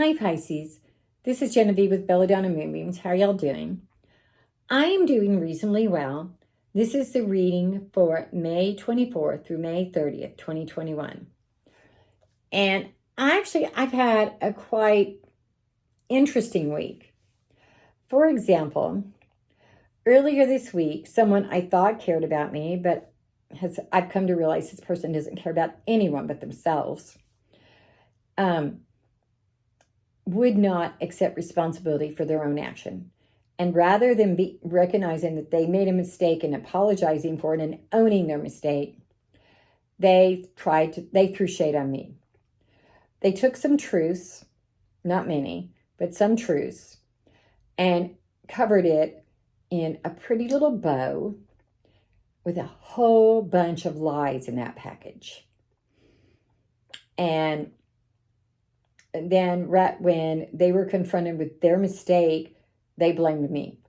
Hi Pisces, this is Genevieve with Belladonna and Moonbeams. How are y'all doing? I am doing reasonably well. This is the reading for May 24th through May 30th, 2021. And I've had a quite interesting week. For example, earlier this week, someone I thought cared about me, but I've come to realize this person doesn't care about anyone but themselves. Would not accept responsibility for their own action. And rather than recognizing that they made a mistake and apologizing for it and owning their mistake, they threw shade on me. They took some truths, not many, but some truths, and covered it in a pretty little bow with a whole bunch of lies in that package. And then right when they were confronted with their mistake, they blamed me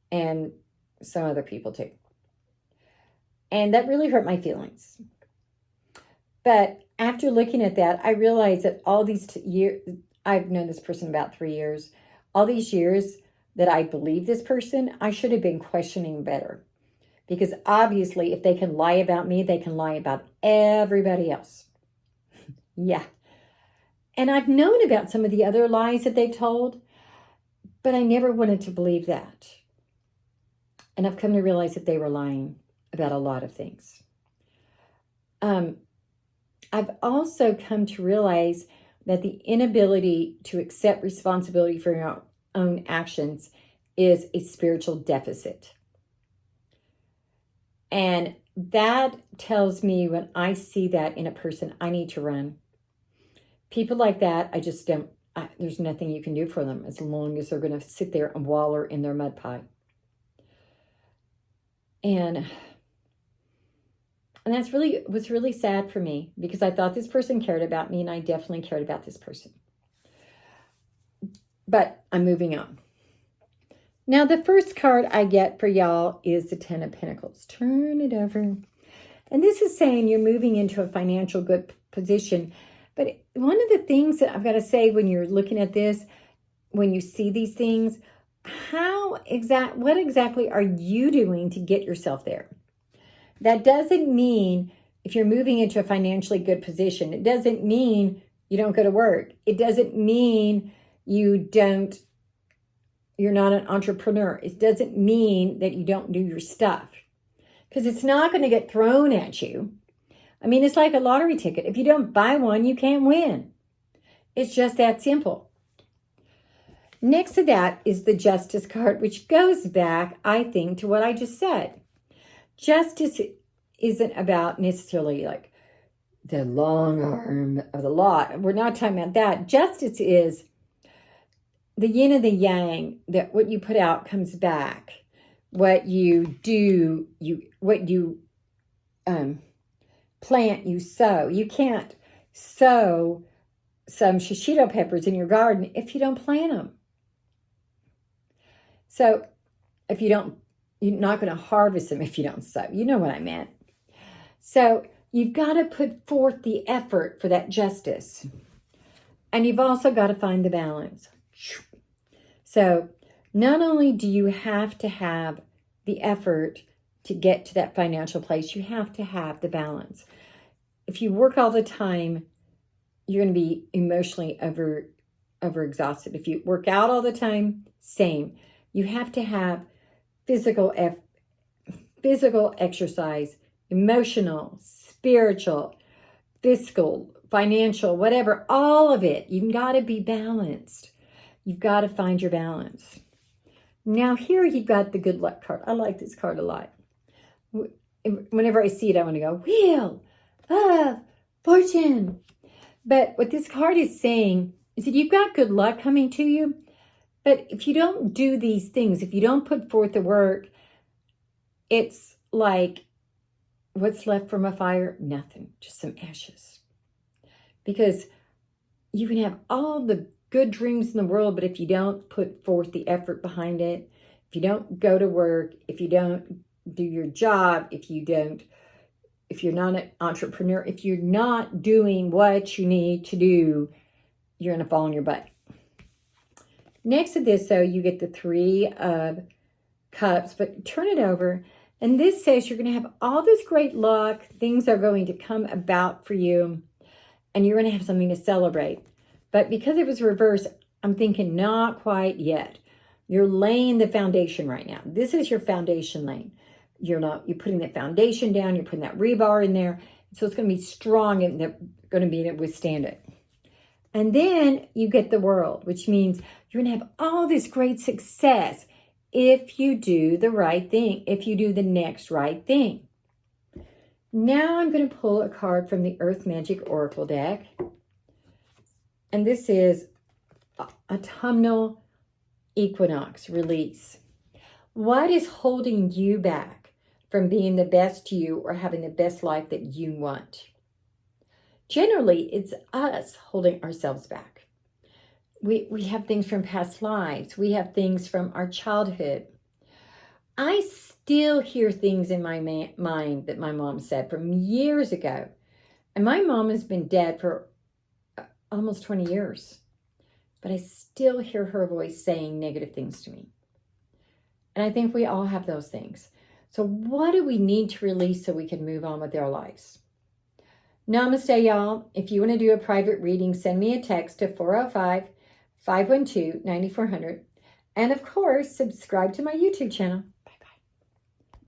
and some other people too. And that really hurt my feelings. But after looking at that, I realized that all these years, I've known this person about 3 years, all these years that I believe this person, I should have been questioning better. Because obviously, if they can lie about me, they can lie about everybody else. Yeah. And I've known about some of the other lies that they've told, but I never wanted to believe that. And I've come to realize that they were lying about a lot of things. I've also come to realize that the inability to accept responsibility for your own actions is a spiritual deficit. And that tells me when I see that in a person, I need to run. People like that, I just don't, there's nothing you can do for them as long as they're going to sit there and waller in their mud pie. And that's was really sad for me because I thought this person cared about me and I definitely cared about this person. But I'm moving on. Now, the first card I get for y'all is the Ten of Pentacles. Turn it over. And this is saying you're moving into a financial good position. But one of the things that I've got to say when you're looking at this, when you see these things, what exactly are you doing to get yourself there? That doesn't mean if you're moving into a financially good position, it doesn't mean you don't go to work. It doesn't mean you're not an entrepreneur. It doesn't mean that you don't do your stuff because it's not going to get thrown at you. I mean, it's like a lottery ticket. If you don't buy one, you can't win. It's just that simple. Next to that is the Justice card, which goes back, I think, to what I just said. Justice isn't about necessarily like the long arm of the law. We're not talking about that. Justice is the yin and the yang, that what you put out comes back. What you do, what you plant, you sow. You can't sow some shishito peppers in your garden if you don't plant them. So you're not going to harvest them if you don't sow. You know what I meant. So you've got to put forth the effort for that justice. And you've also got to find the balance. So not only do you have to have the effort to get to that financial place, you have to have the balance. If you work all the time, you're going to be emotionally overexhausted. If you work out all the time, same. You have to have physical exercise, emotional, spiritual, fiscal, financial, whatever, all of it. You've got to be balanced. You've got to find your balance. Now here you've got the good luck card. I like this card a lot. Whenever I see it, I want to go, Wheel of Fortune. But what this card is saying is that you've got good luck coming to you. But if you don't do these things, if you don't put forth the work, it's like, what's left from a fire? Nothing, just some ashes. Because you can have all the good dreams in the world, but if you don't put forth the effort behind it, if you don't go to work, if you don't do your job, if you're not an entrepreneur, if you're not doing what you need to do, you're going to fall on your butt. Next to this, though, you get the 3 of Cups, but turn it over. And this says you're going to have all this great luck. Things are going to come about for you. And you're going to have something to celebrate. But because it was reversed, I'm thinking not quite yet. You're laying the foundation right now. This is your foundation laying. You're putting that foundation down. You're putting that rebar in there. So it's going to be strong and they're going to be able to withstand it. And then you get the World, which means you're going to have all this great success if you do the right thing, if you do the next right thing. Now I'm going to pull a card from the Earth Magic Oracle deck. And this is Autumnal Equinox Release. What is holding you back from being the best you or having the best life that you want? Generally, it's us holding ourselves back. We have things from past lives. We have things from our childhood. I still hear things in my mind that my mom said from years ago. And my mom has been dead for almost 20 years. But I still hear her voice saying negative things to me. And I think we all have those things. So what do we need to release so we can move on with our lives? Namaste, y'all. If you want to do a private reading, send me a text to 405-512-9400. And of course, subscribe to my YouTube channel.